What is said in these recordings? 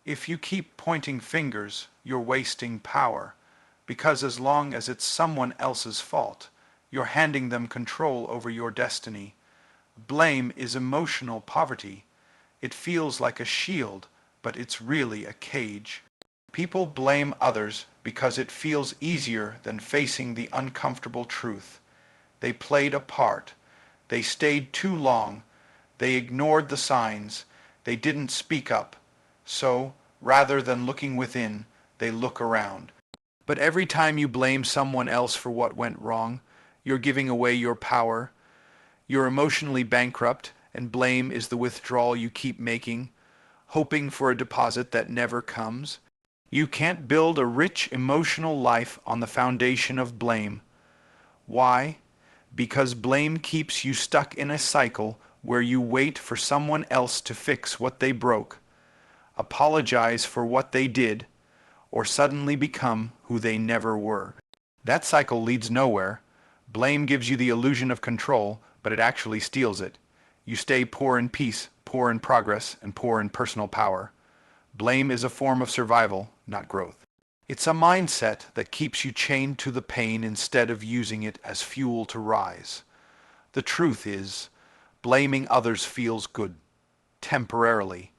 If you keep pointing fingers, you're wasting power, because as long as it's someone else's fault, you're handing them control over your destiny. Blame is emotional poverty. It feels like a shield, but it's really a cage. People blame others because it feels easier than facing the uncomfortable truth. They played a part. They stayed too long. They ignored the signs. They didn't speak up. So, rather than looking within, they look around. But every time you blame someone else for what went wrong, you're giving away your power. You're emotionally bankrupt, and blame is the withdrawal you keep making, hoping for a deposit that never comes. You can't build a rich emotional life on the foundation of blame. Why? Because blame keeps you stuck in a cycle where you wait for someone else to fix what they broke, apologize for what they did, or suddenly become who they never were. That cycle leads nowhere. Blame gives you the illusion of control, but it actually steals it. You stay poor in peace, poor in progress, and poor in personal power. Blame is a form of survival, not growth. It's a mindset that keeps you chained to the pain instead of using it as fuel to rise. The truth is, blaming others feels good, temporarily.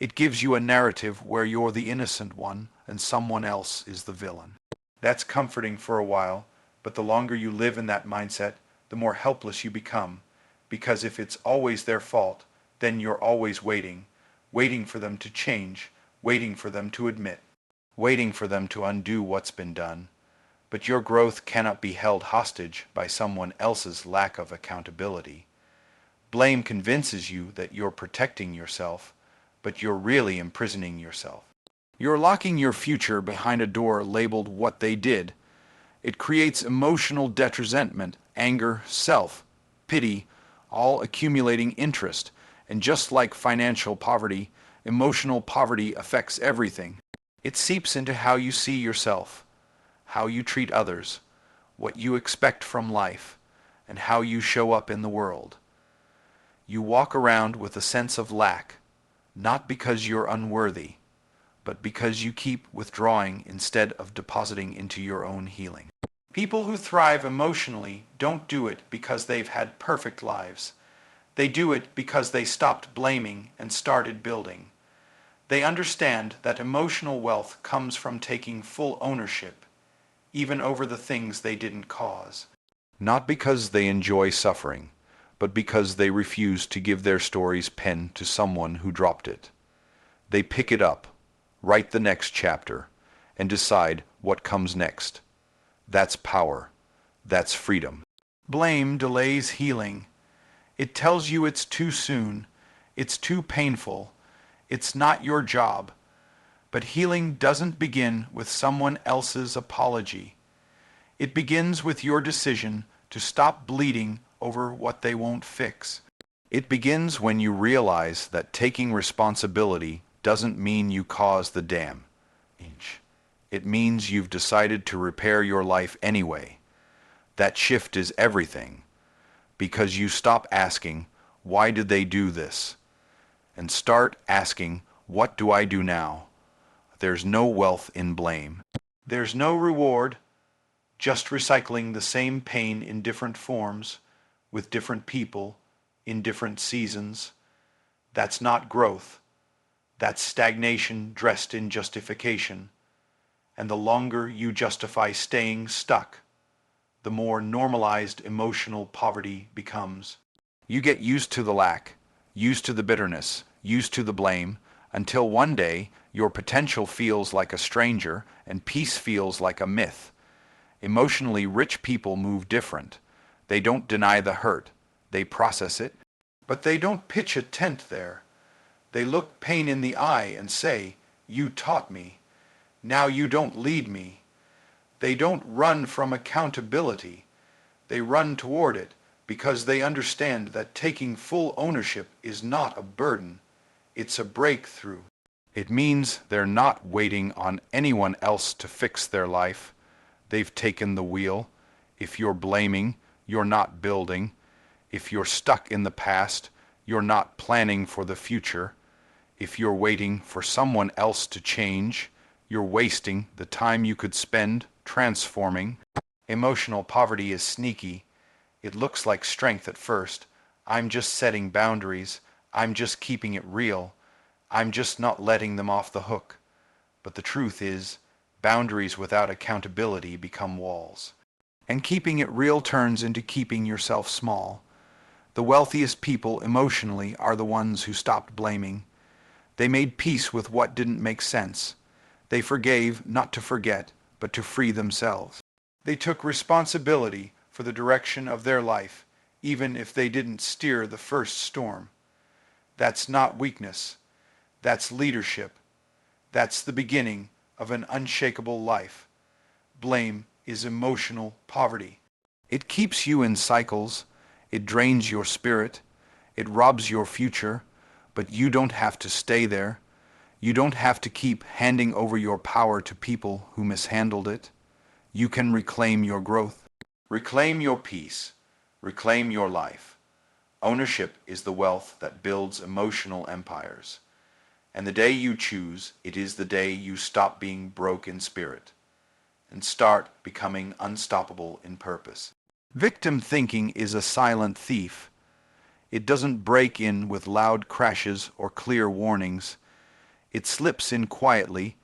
It gives you a narrative where you're the innocent one and someone else is the villain. That's comforting for a while, but the longer you live in that mindset, the more helpless you become. Because if it's always their fault, then you're always waiting, waiting for them to change, waiting for them to admit, waiting for them to undo what's been done. But your growth cannot be held hostage by someone else's lack of accountability. Blame convinces you that you're protecting yourself, but you're really imprisoning yourself. You're locking your future behind a door labeled what they did. It creates emotional resentment, anger, self-pity, all accumulating interest. And just like financial poverty, emotional poverty affects everything. It seeps into how you see yourself, how you treat others, what you expect from life, and how you show up in the world. You walk around with a sense of lack, not because you're unworthy, but because you keep withdrawing instead of depositing into your own healing. People who thrive emotionally don't do it because they've had perfect lives. They do it because they stopped blaming and started building. They understand that emotional wealth comes from taking full ownership, even over the things they didn't cause. Not because they enjoy suffering, but because they refuse to give their story's pen to someone who dropped it. They pick it up, write the next chapter, and decide what comes next. That's power. That's freedom. Blame delays healing. It tells you it's too soon, it's too painful, it's not your job. But healing doesn't begin with someone else's apology. It begins with your decision to stop bleeding over what they won't fix. It begins when you realize that taking responsibility doesn't mean you caused the damage. It means you've decided to repair your life anyway. That shift is everything, because you stop asking, why did they do this? And start asking, what do I do now? There's no wealth in blame. There's no reward, just recycling the same pain in different forms, with different people, in different seasons. That's not growth. That's stagnation dressed in justification. And the longer you justify staying stuck, the more normalized emotional poverty becomes. You get used to the lack, used to the bitterness, used to the blame, until one day your potential feels like a stranger and peace feels like a myth. Emotionally rich people move different. They don't deny the hurt. They process it. But they don't pitch a tent there. They look pain in the eye and say, you taught me. Now you don't lead me. They don't run from accountability. They run toward it because they understand that taking full ownership is not a burden. It's a breakthrough. It means they're not waiting on anyone else to fix their life. They've taken the wheel. If you're blaming, you're not building. If you're stuck in the past, you're not planning for the future. If you're waiting for someone else to change, you're wasting the time you could spend transforming. Emotional poverty is sneaky. It looks like strength at first. I'm just setting boundaries. I'm just keeping it real. I'm just not letting them off the hook. But the truth is, boundaries without accountability become walls. And keeping it real turns into keeping yourself small. The wealthiest people emotionally are the ones who stopped blaming. They made peace with what didn't make sense. They forgave not to forget, but to free themselves. They took responsibility for the direction of their life, even if they didn't steer the first storm. That's not weakness. That's leadership. That's the beginning of an unshakable life. Blame is emotional poverty. It keeps you in cycles. It drains your spirit. It robs your future. But you don't have to stay there. You don't have to keep handing over your power to people who mishandled it. You can reclaim your growth. Reclaim your peace. Reclaim your life. Ownership is the wealth that builds emotional empires. And the day you choose, it is the day you stop being broke in spirit and start becoming unstoppable in purpose. Victim thinking is a silent thief. It doesn't break in with loud crashes or clear warnings. It slips in quietly,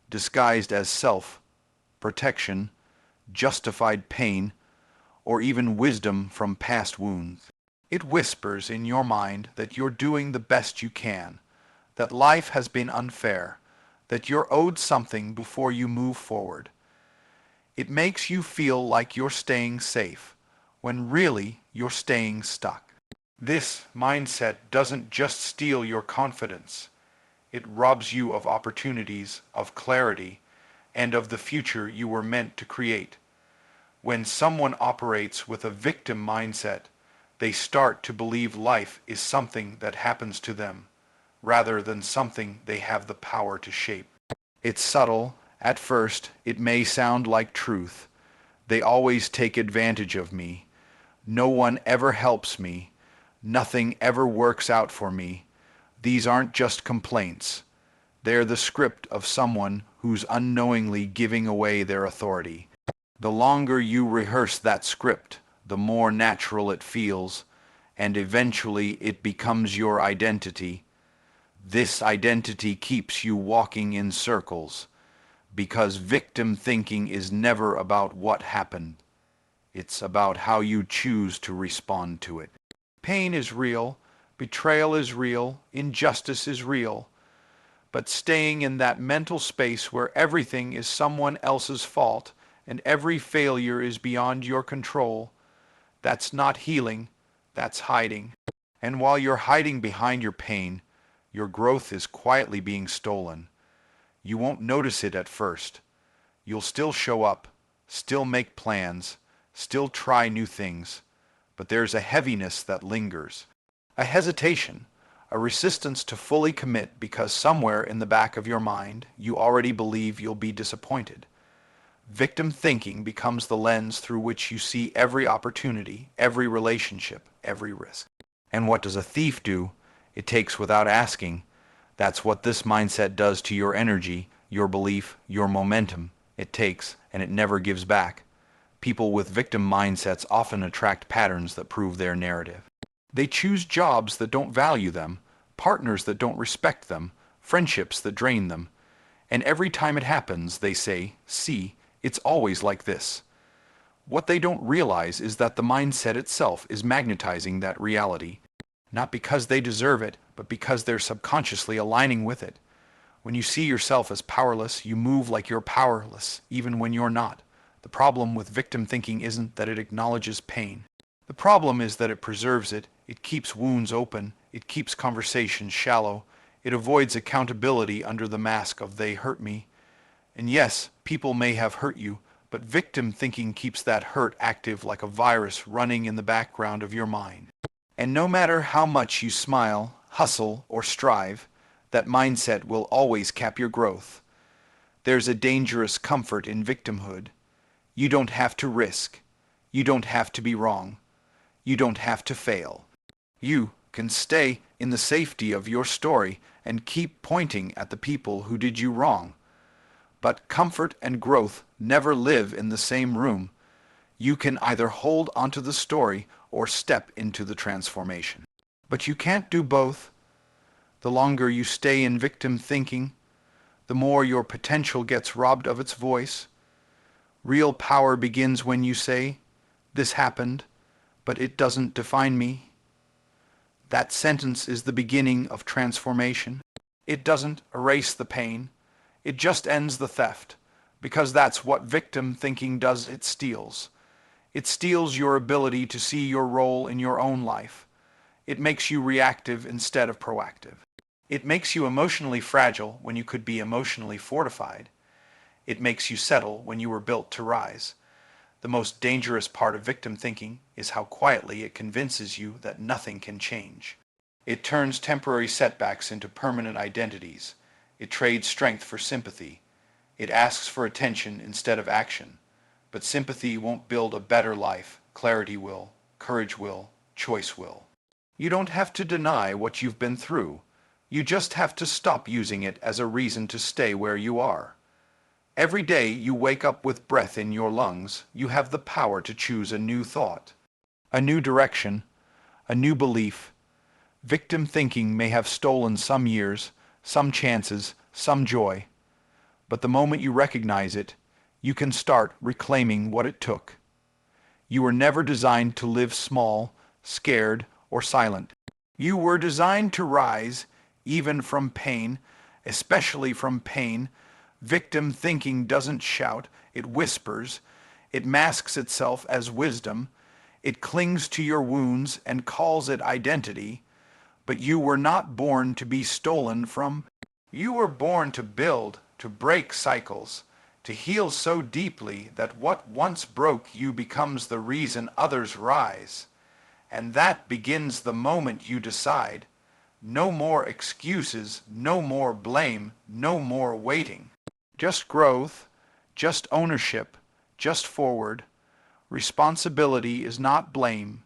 disguised as self-protection, justified pain, or even wisdom from past wounds. It whispers in your mind that you're doing the best you can, that life has been unfair, that you're owed something before you move forward. It makes you feel like you're staying safe, when really you're staying stuck. This mindset doesn't just steal your confidence. It robs you of opportunities, of clarity, and of the future you were meant to create. When someone operates with a victim mindset, they start to believe life is something that happens to them, rather than something they have the power to shape. It's subtle. At first, it may sound like truth. They always take advantage of me. No one ever helps me. Nothing ever works out for me. These aren't just complaints. They're the script of someone who's unknowingly giving away their authority. The longer you rehearse that script, the more natural it feels, and eventually it becomes your identity. This identity keeps you walking in circles, because victim thinking is never about what happened. It's about how you choose to respond to it. Pain is real, betrayal is real, injustice is real. But staying in that mental space where everything is someone else's fault and every failure is beyond your control, that's not healing, that's hiding. And while you're hiding behind your pain, your growth is quietly being stolen. You won't notice it at first. You'll still show up, still make plans, still try new things, but there's a heaviness that lingers, a hesitation, a resistance to fully commit because somewhere in the back of your mind you already believe you'll be disappointed. Victim thinking becomes the lens through which you see every opportunity, every relationship, every risk. And what does a thief do? It takes without asking. That's what this mindset does to your energy, your belief, your momentum. It takes, and it never gives back. People with victim mindsets often attract patterns that prove their narrative. They choose jobs that don't value them, partners that don't respect them, friendships that drain them. And every time it happens, they say, "See, it's always like this." What they don't realize is that the mindset itself is magnetizing that reality, not because they deserve it, but because they're subconsciously aligning with it. When you see yourself as powerless, you move like you're powerless, even when you're not. The problem with victim thinking isn't that it acknowledges pain. The problem is that it preserves it. It keeps wounds open. It keeps conversations shallow. It avoids accountability under the mask of "they hurt me." And yes, people may have hurt you, but victim thinking keeps that hurt active like a virus running in the background of your mind. And no matter how much you smile, hustle, or strive, that mindset will always cap your growth. There's a dangerous comfort in victimhood. You don't have to risk. You don't have to be wrong. You don't have to fail. You can stay in the safety of your story and keep pointing at the people who did you wrong. But comfort and growth never live in the same room. You can either hold onto the story or step into the transformation. But you can't do both. The longer you stay in victim thinking, the more your potential gets robbed of its voice. Real power begins when you say, "This happened, but it doesn't define me." That sentence is the beginning of transformation. It doesn't erase the pain. It just ends the theft, because that's what victim thinking does. It steals. It steals your ability to see your role in your own life. It makes you reactive instead of proactive. It makes you emotionally fragile when you could be emotionally fortified. It makes you settle when you were built to rise. The most dangerous part of victim thinking is how quietly it convinces you that nothing can change. It turns temporary setbacks into permanent identities. It trades strength for sympathy. It asks for attention instead of action. But sympathy won't build a better life. Clarity will. Courage will. Choice will. You don't have to deny what you've been through. You just have to stop using it as a reason to stay where you are. Every day you wake up with breath in your lungs, you have the power to choose a new thought, a new direction, a new belief. Victim thinking may have stolen some years, some chances, some joy. But the moment you recognize it, you can start reclaiming what it took. You were never designed to live small, scared, or silent. You were designed to rise, even from pain, especially from pain. Victim thinking doesn't shout, it whispers. It masks itself as wisdom. It clings to your wounds and calls it identity. But you were not born to be stolen from. You were born to build, to break cycles, to heal so deeply that what once broke you becomes the reason others rise. And that begins the moment you decide. No more excuses, no more blame, no more waiting. Just growth, just ownership, just forward. Responsibility is not blame,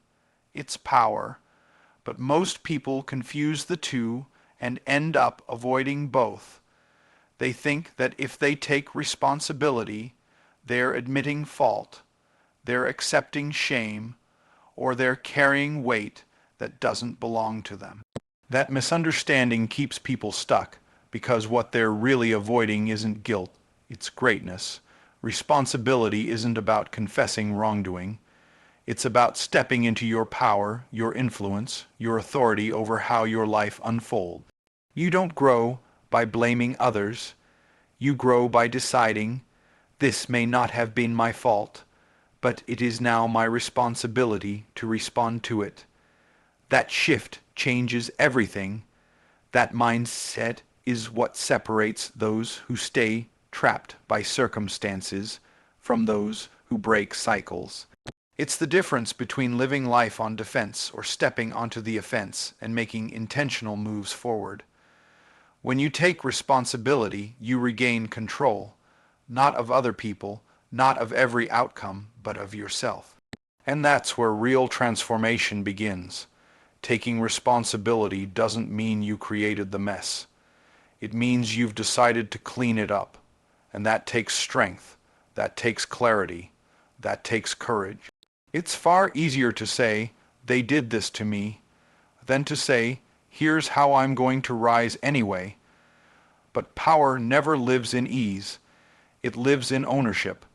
it's power. But most people confuse the two and end up avoiding both. They think that if they take responsibility, they're admitting fault, they're accepting shame, or they're carrying weight that doesn't belong to them. That misunderstanding keeps people stuck, because what they're really avoiding isn't guilt, it's greatness. Responsibility isn't about confessing wrongdoing. It's about stepping into your power, your influence, your authority over how your life unfolds. You don't grow by blaming others. You grow by deciding, this may not have been my fault, but it is now my responsibility to respond to it. That shift changes everything. That mindset is what separates those who stay trapped by circumstances from those who break cycles. It's the difference between living life on defense or stepping onto the offense and making intentional moves forward. When you take responsibility, you regain control, not of other people, not of every outcome, but of yourself. And that's where real transformation begins. Taking responsibility doesn't mean you created the mess. It means you've decided to clean it up. And that takes strength, that takes clarity, that takes courage. It's far easier to say, they did this to me, than to say, here's how I'm going to rise anyway. But power never lives in ease. It lives in ownership.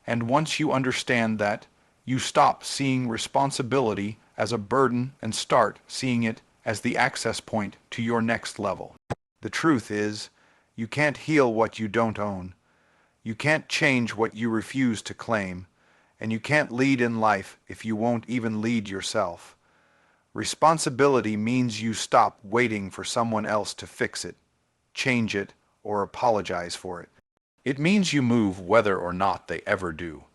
And once you understand that, you stop seeing responsibility as a burden and start seeing it as the access point to your next level. The truth is, you can't heal what you don't own. You can't change what you refuse to claim. And you can't lead in life if you won't even lead yourself. Responsibility means you stop waiting for someone else to fix it, change it, or apologize for it. It means you move whether or not they ever do.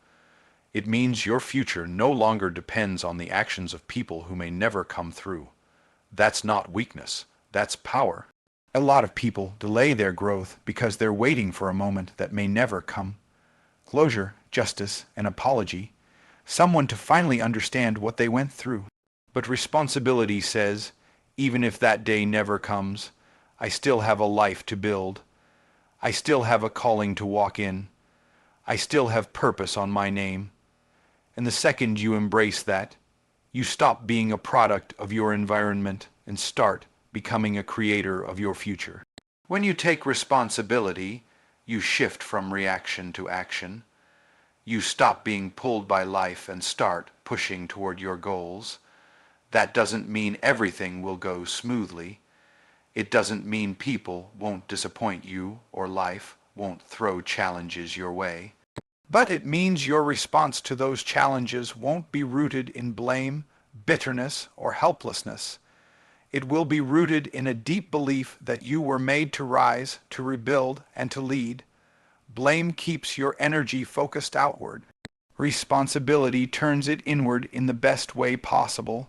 It means your future no longer depends on the actions of people who may never come through. That's not weakness, that's power. A lot of people delay their growth because they're waiting for a moment that may never come. Closure, justice, an apology, someone to finally understand what they went through. But responsibility says, even if that day never comes, I still have a life to build. I still have a calling to walk in. I still have purpose on my name. And the second you embrace that, you stop being a product of your environment and start becoming a creator of your future. When you take responsibility, you shift from reaction to action. You stop being pulled by life and start pushing toward your goals. That doesn't mean everything will go smoothly. It doesn't mean people won't disappoint you or life won't throw challenges your way. But it means your response to those challenges won't be rooted in blame, bitterness, or helplessness. It will be rooted in a deep belief that you were made to rise, to rebuild, and to lead. Blame keeps your energy focused outward. Responsibility turns it inward in the best way possible.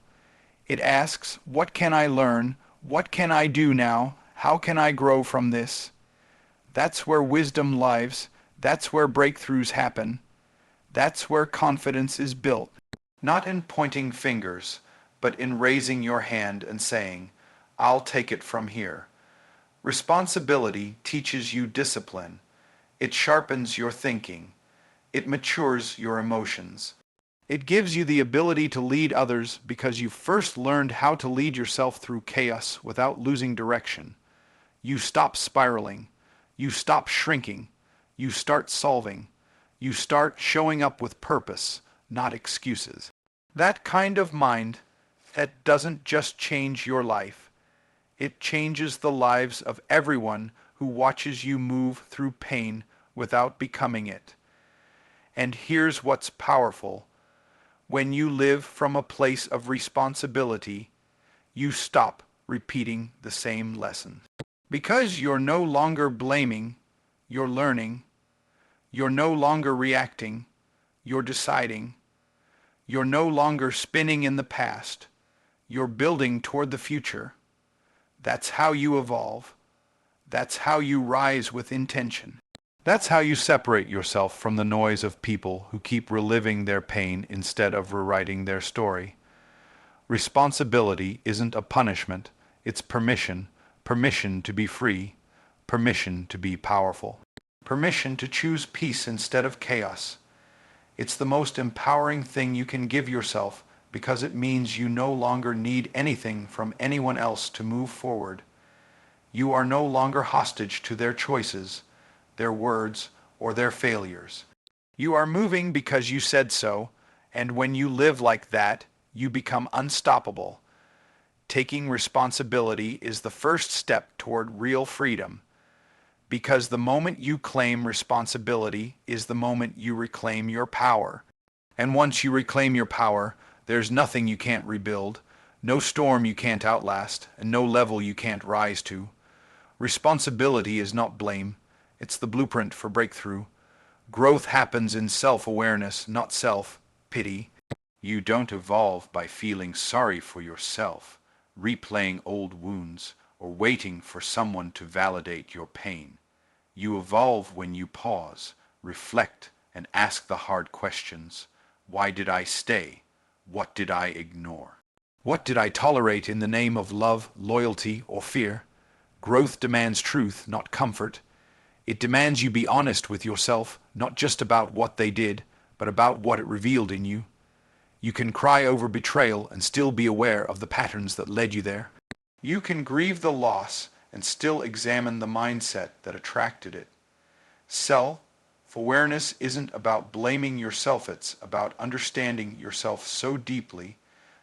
It asks, what can I learn? What can I do now? How can I grow from this? That's where wisdom lives. That's where breakthroughs happen. That's where confidence is built. Not in pointing fingers, but in raising your hand and saying, I'll take it from here. Responsibility teaches you discipline. It sharpens your thinking. It matures your emotions. It gives you the ability to lead others because you first learned how to lead yourself through chaos without losing direction. You stop spiraling. You stop shrinking. You start solving. You start showing up with purpose, not excuses. That kind of mind that doesn't just change your life. It changes the lives of everyone who watches you move through pain without becoming it. And here's what's powerful. When you live from a place of responsibility, you stop repeating the same lesson. Because you're no longer blaming, you're learning. You're no longer reacting, you're deciding. You're no longer spinning in the past, you're building toward the future. That's how you evolve. That's how you rise with intention. That's how you separate yourself from the noise of people who keep reliving their pain instead of rewriting their story. Responsibility isn't a punishment, it's permission. Permission to be free. Permission to be powerful. Permission to choose peace instead of chaos. It's the most empowering thing you can give yourself because it means you no longer need anything from anyone else to move forward. You are no longer hostage to their choices, their words, or their failures. You are moving because you said so, and when you live like that, you become unstoppable. Taking responsibility is the first step toward real freedom. Because the moment you claim responsibility is the moment you reclaim your power. And once you reclaim your power, there's nothing you can't rebuild, no storm you can't outlast, and no level you can't rise to. Responsibility is not blame. It's the blueprint for breakthrough. Growth happens in self-awareness, not self-pity. You don't evolve by feeling sorry for yourself, replaying old wounds, or waiting for someone to validate your pain. You evolve when you pause, reflect, and ask the hard questions. Why did I stay? What did I ignore? What did I tolerate in the name of love, loyalty, or fear? Growth demands truth, not comfort. It demands you be honest with yourself, not just about what they did, but about what it revealed in you. You can cry over betrayal and still be aware of the patterns that led you there. You can grieve the loss and still examine the mindset that attracted it. Self-awareness isn't about blaming yourself, it's about understanding yourself so deeply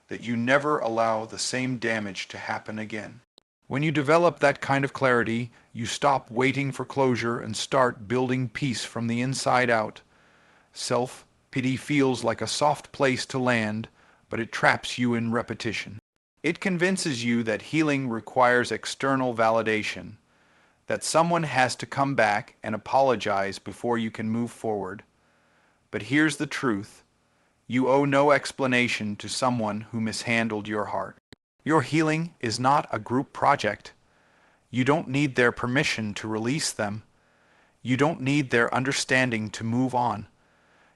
that you never allow the same damage to happen again. When you develop that kind of clarity, you stop waiting for closure and start building peace from the inside out. Self-pity feels like a soft place to land, but it traps you in repetition. It convinces you that healing requires external validation, that someone has to come back and apologize before you can move forward. But here's the truth. You owe no explanation to someone who mishandled your heart. Your healing is not a group project. You don't need their permission to release them. You don't need their understanding to move on.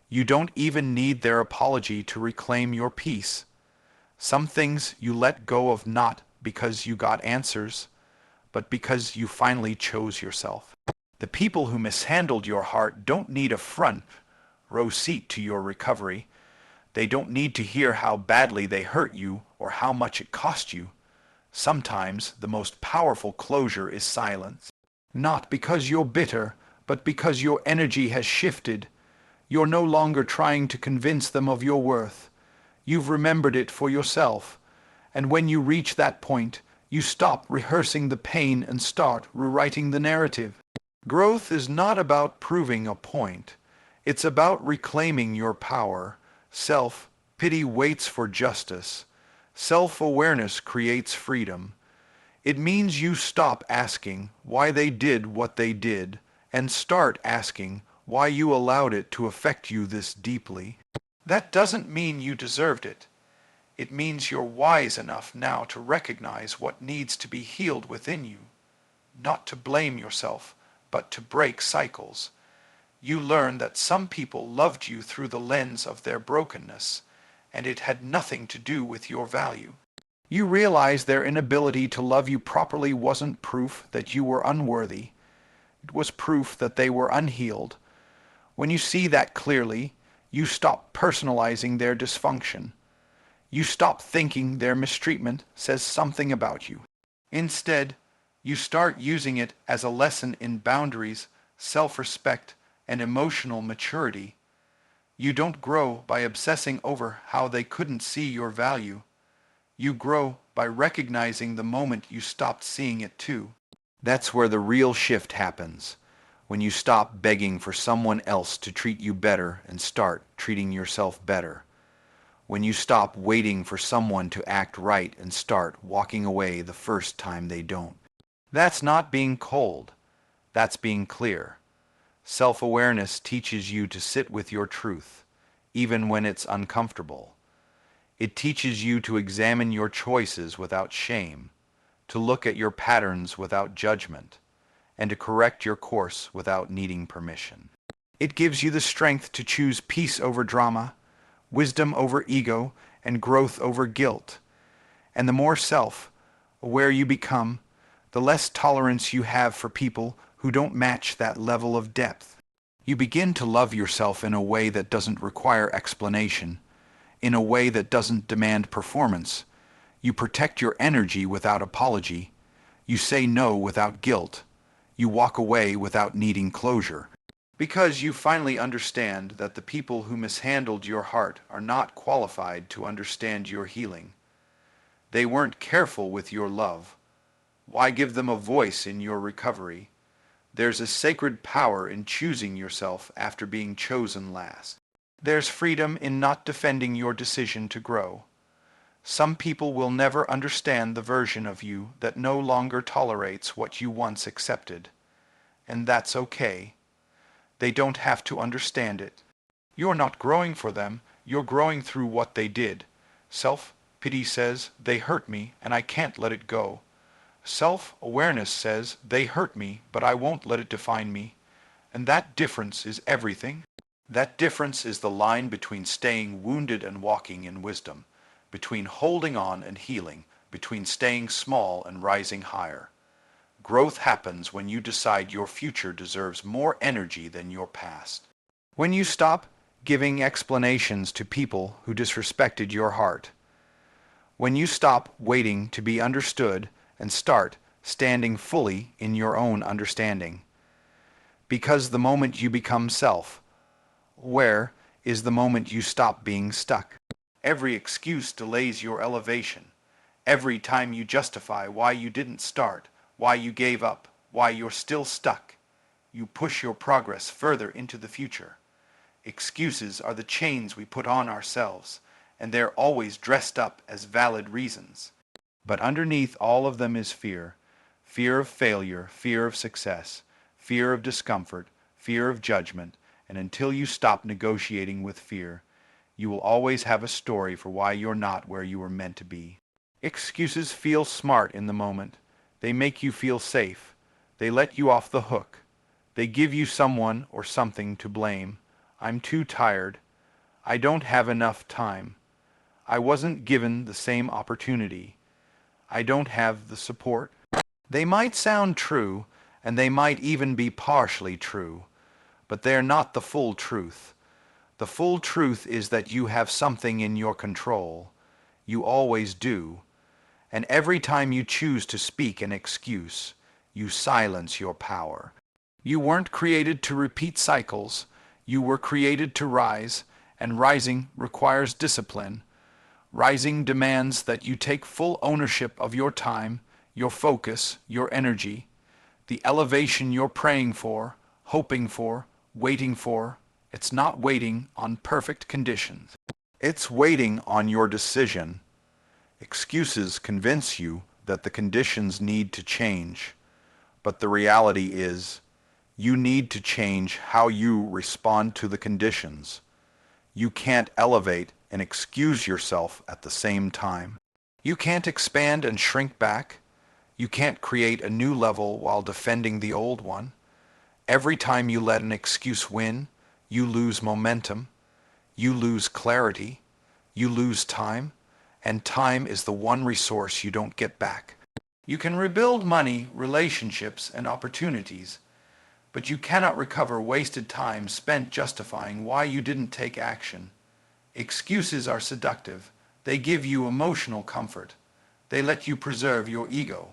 You don't even need their apology to reclaim your peace. Some things you let go of not because you got answers, but because you finally chose yourself. The people who mishandled your heart don't need a front row seat to your recovery. They don't need to hear how badly they hurt you or how much it cost you. Sometimes the most powerful closure is silence. Not because you're bitter, but because your energy has shifted. You're no longer trying to convince them of your worth. You've remembered it for yourself. And when you reach that point, you stop rehearsing the pain and start rewriting the narrative. Growth is not about proving a point. It's about reclaiming your power. Self-pity waits for justice. Self-awareness creates freedom. It means you stop asking why they did what they did and start asking why you allowed it to affect you this deeply. That doesn't mean you deserved it. It means you're wise enough now to recognize what needs to be healed within you, not to blame yourself, but to break cycles. You learn that some people loved you through the lens of their brokenness, and it had nothing to do with your value. You realize their inability to love you properly wasn't proof that you were unworthy. It was proof that they were unhealed. When you see that clearly, you stop personalizing their dysfunction. You stop thinking their mistreatment says something about you. Instead, you start using it as a lesson in boundaries, self-respect, and emotional maturity. You don't grow by obsessing over how they couldn't see your value. You grow by recognizing the moment you stopped seeing it too. That's where the real shift happens, when you stop begging for someone else to treat you better and start treating yourself better. When you stop waiting for someone to act right and start walking away the first time they don't. That's not being cold. That's being clear. Self-awareness teaches you to sit with your truth, even when it's uncomfortable. It teaches you to examine your choices without shame, to look at your patterns without judgment, and to correct your course without needing permission. It gives you the strength to choose peace over drama, wisdom over ego, and growth over guilt. And the more self-aware you become, the less tolerance you have for people who don't match that level of depth. You begin to love yourself in a way that doesn't require explanation, in a way that doesn't demand performance. You protect your energy without apology. You say no without guilt. You walk away without needing closure. Because you finally understand that the people who mishandled your heart are not qualified to understand your healing. They weren't careful with your love. Why give them a voice in your recovery? There's a sacred power in choosing yourself after being chosen last. There's freedom in not defending your decision to grow. Some people will never understand the version of you that no longer tolerates what you once accepted. And that's okay. They don't have to understand it. You're not growing for them, you're growing through what they did. Self-pity says, they hurt me and I can't let it go. Self-awareness says, they hurt me, but I won't let it define me. And that difference is everything. That difference is the line between staying wounded and walking in wisdom, between holding on and healing, between staying small and rising higher. Growth happens when you decide your future deserves more energy than your past. When you stop giving explanations to people who disrespected your heart. When you stop waiting to be understood and start standing fully in your own understanding. Because the moment you become self-aware is the moment you stop being stuck. Every excuse delays your elevation. Every time you justify why you didn't start, why you gave up, why you're still stuck, you push your progress further into the future. Excuses are the chains we put on ourselves, and they're always dressed up as valid reasons. But underneath all of them is fear. Fear of failure, fear of success, fear of discomfort, fear of judgment, and until you stop negotiating with fear, you will always have a story for why you're not where you were meant to be. Excuses feel smart in the moment. They make you feel safe. They let you off the hook. They give you someone or something to blame. I'm too tired. I don't have enough time. I wasn't given the same opportunity. I don't have the support. They might sound true, and they might even be partially true, but they're not the full truth. The full truth is that you have something in your control. You always do. And every time you choose to speak an excuse, you silence your power. You weren't created to repeat cycles. You were created to rise, and rising requires discipline. Rising demands that you take full ownership of your time, your focus, your energy, the elevation you're praying for, hoping for, waiting for. It's not waiting on perfect conditions. It's waiting on your decision. Excuses convince you that the conditions need to change, but the reality is, you need to change how you respond to the conditions. You can't elevate and excuse yourself at the same time. You can't expand and shrink back. You can't create a new level while defending the old one. Every time you let an excuse win, you lose momentum, you lose clarity, you lose time, and time is the one resource you don't get back. You can rebuild money, relationships, and opportunities, but you cannot recover wasted time spent justifying why you didn't take action. Excuses are seductive. They give you emotional comfort. They let you preserve your ego.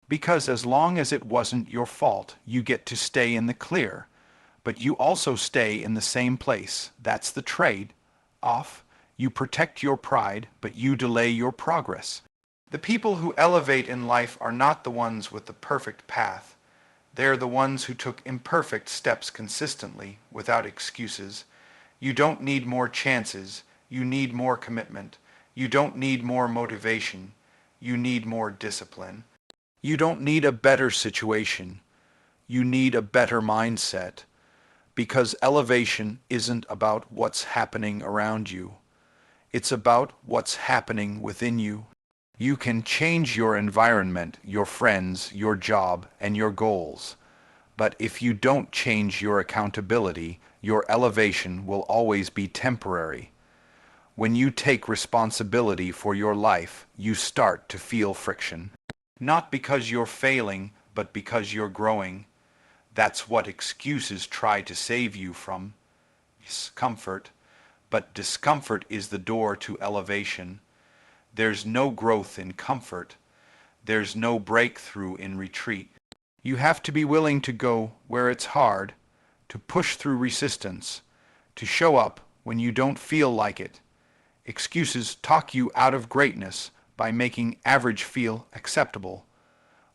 Because as long as it wasn't your fault, you get to stay in the clear. But you also stay in the same place. That's the trade off. You protect your pride, but you delay your progress. The people who elevate in life are not the ones with the perfect path. They're the ones who took imperfect steps consistently, without excuses. You don't need more chances. You need more commitment. You don't need more motivation. You need more discipline. You don't need a better situation. You need a better mindset. Because elevation isn't about what's happening around you. It's about what's happening within you. You can change your environment, your friends, your job, and your goals. But if you don't change your accountability, your elevation will always be temporary. When you take responsibility for your life, you start to feel friction. Not because you're failing, but because you're growing. That's what excuses try to save you from. Discomfort. But discomfort is the door to elevation. There's no growth in comfort. There's no breakthrough in retreat. You have to be willing to go where it's hard, to push through resistance, to show up when you don't feel like it. Excuses talk you out of greatness by making average feel acceptable.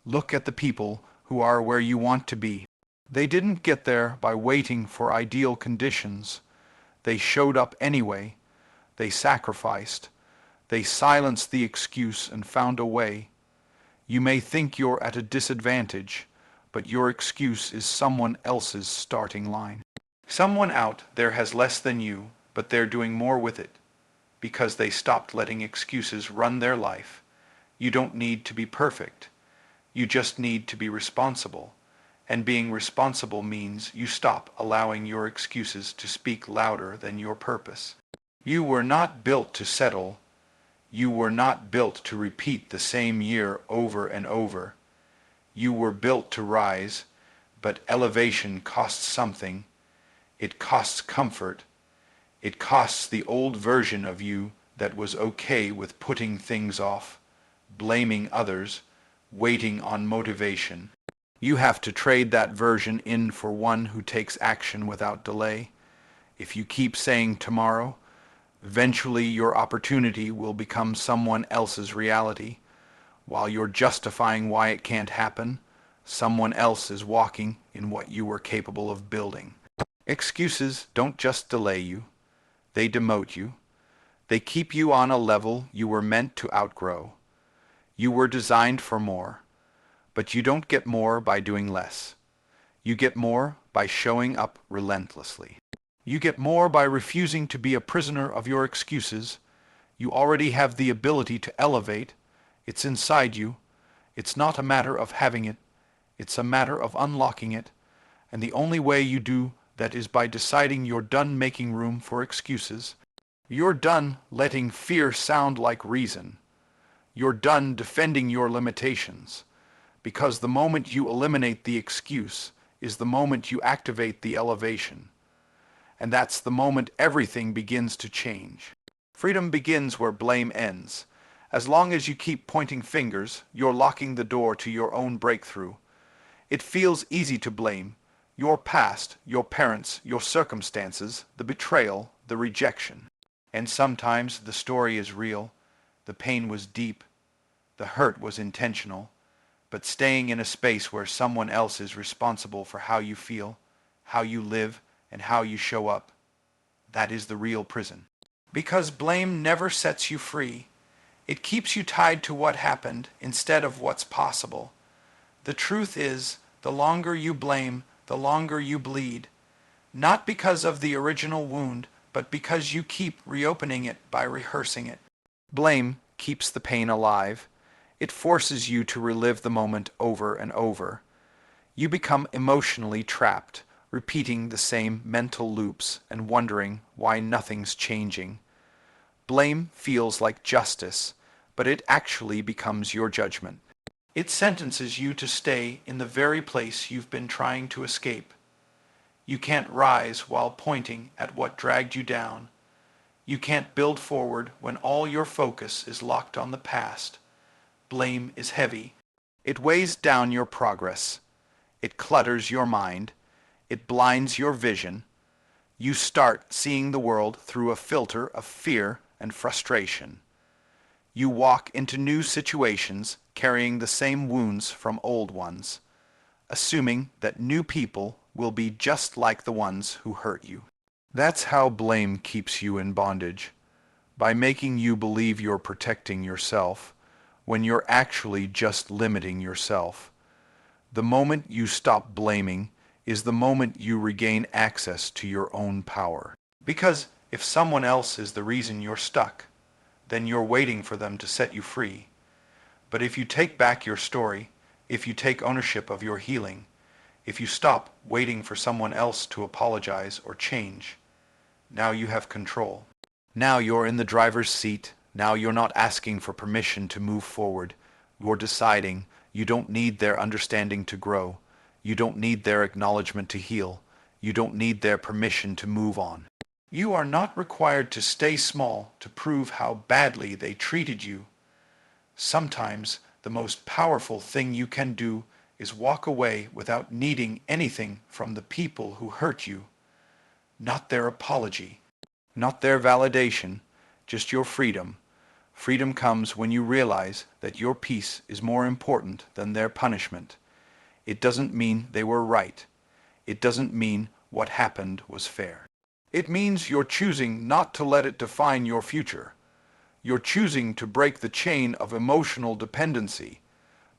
Look at the people who are where you want to be. They didn't get there by waiting for ideal conditions. They showed up anyway. They sacrificed. They silenced the excuse and found a way. You may think you're at a disadvantage, but your excuse is someone else's starting line. Someone out there has less than you, but they're doing more with it, because they stopped letting excuses run their life. You don't need to be perfect. You just need to be responsible. And being responsible means you stop allowing your excuses to speak louder than your purpose. You were not built to settle. You were not built to repeat the same year over and over. You were built to rise, but elevation costs something. It costs comfort. It costs the old version of you that was okay with putting things off, blaming others, waiting on motivation. You have to trade that version in for one who takes action without delay. If you keep saying tomorrow, eventually your opportunity will become someone else's reality. While you're justifying why it can't happen, someone else is walking in what you were capable of building. Excuses don't just delay you. They demote you. They keep you on a level you were meant to outgrow. You were designed for more. But you don't get more by doing less. You get more by showing up relentlessly. You get more by refusing to be a prisoner of your excuses. You already have the ability to elevate. It's inside you. It's not a matter of having it. It's a matter of unlocking it. And the only way you do that is by deciding you're done making room for excuses. You're done letting fear sound like reason. You're done defending your limitations. because the moment you eliminate the excuse is the moment you activate the elevation. And that's the moment everything begins to change. Freedom begins where blame ends. As long as you keep pointing fingers, you're locking the door to your own breakthrough. It feels easy to blame your past, your parents, your circumstances, the betrayal, the rejection. And sometimes the story is real, the pain was deep, the hurt was intentional, but staying in a space where someone else is responsible for how you feel, how you live, and how you show up, that is the real prison. Because blame never sets you free. It keeps you tied to what happened instead of what's possible. The truth is, the longer you blame, the longer you bleed. Not because of the original wound, but because you keep reopening it by rehearsing it. Blame keeps the pain alive. It forces you to relive the moment over and over. You become emotionally trapped, repeating the same mental loops and wondering why nothing's changing. Blame feels like justice, but it actually becomes your judgment. It sentences you to stay in the very place you've been trying to escape. You can't rise while pointing at what dragged you down. You can't build forward when all your focus is locked on the past. Blame is heavy. It weighs down your progress. It clutters your mind. It blinds your vision. You start seeing the world through a filter of fear and frustration. You walk into new situations carrying the same wounds from old ones, assuming that new people will be just like the ones who hurt you. That's how blame keeps you in bondage, by making you believe you're protecting yourself when you're actually just limiting yourself. The moment you stop blaming is the moment you regain access to your own power. Because if someone else is the reason you're stuck, then you're waiting for them to set you free. But if you take back your story, if you take ownership of your healing, if you stop waiting for someone else to apologize or change, now you have control. Now you're in the driver's seat. Now you're not asking for permission to move forward. You're deciding. You don't need their understanding to grow. You don't need their acknowledgement to heal. You don't need their permission to move on. You are not required to stay small to prove how badly they treated you. Sometimes the most powerful thing you can do is walk away without needing anything from the people who hurt you. Not their apology, not their validation, just your freedom. Freedom comes when you realize that your peace is more important than their punishment. It doesn't mean they were right. It doesn't mean what happened was fair. It means you're choosing not to let it define your future. You're choosing to break the chain of emotional dependency,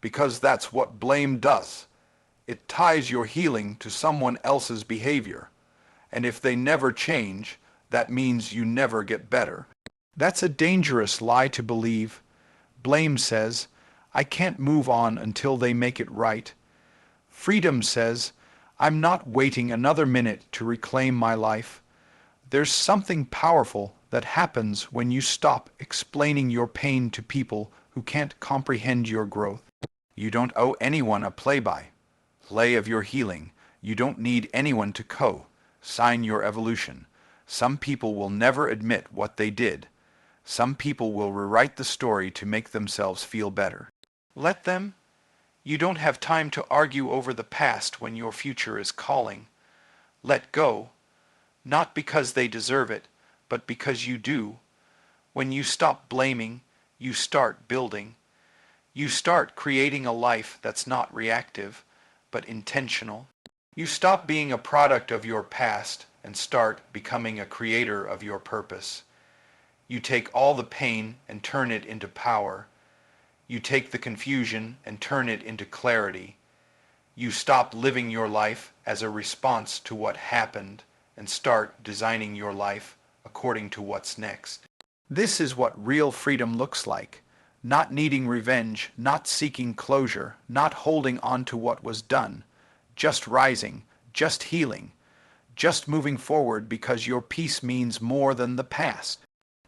because that's what blame does. It ties your healing to someone else's behavior. And if they never change, that means you never get better. That's a dangerous lie to believe. Blame says, I can't move on until they make it right. Freedom says, I'm not waiting another minute to reclaim my life. There's something powerful that happens when you stop explaining your pain to people who can't comprehend your growth. You don't owe anyone a play of your healing. You don't need anyone to sign your evolution. Some people will never admit what they did. Some people will rewrite the story to make themselves feel better. Let them. You don't have time to argue over the past when your future is calling. Let go, not because they deserve it, but because you do. When you stop blaming, you start building. You start creating a life that's not reactive, but intentional. You stop being a product of your past and start becoming a creator of your purpose. You take all the pain and turn it into power. You take the confusion and turn it into clarity. You stop living your life as a response to what happened and start designing your life according to what's next. This is what real freedom looks like. Not needing revenge, not seeking closure, not holding on to what was done. Just rising, just healing, just moving forward because your peace means more than the past.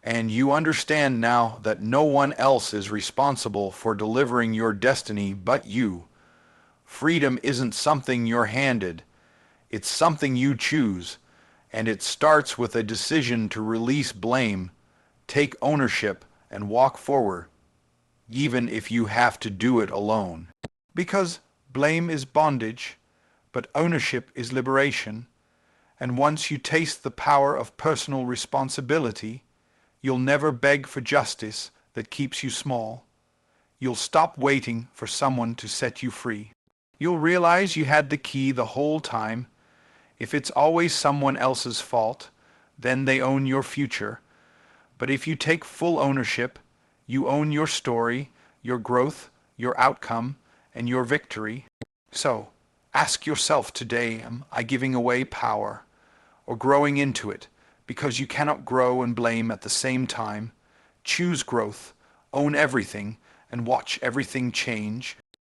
And you understand now that no one else is responsible for delivering your destiny but you. Freedom isn't something you're handed. It's something you choose, and it starts with a decision to release blame, take ownership, and walk forward, even if you have to do it alone. Because blame is bondage, but ownership is liberation, and once you taste the power of personal responsibility, you'll never beg for justice that keeps you small. You'll stop waiting for someone to set you free. You'll realize you had the key the whole time. If it's always someone else's fault, then they own your future. But if you take full ownership, you own your story, your growth, your outcome, and your victory. So, ask yourself today, am I giving away power or growing into it? Because you cannot grow and blame at the same time. Choose growth, own everything, and watch everything change.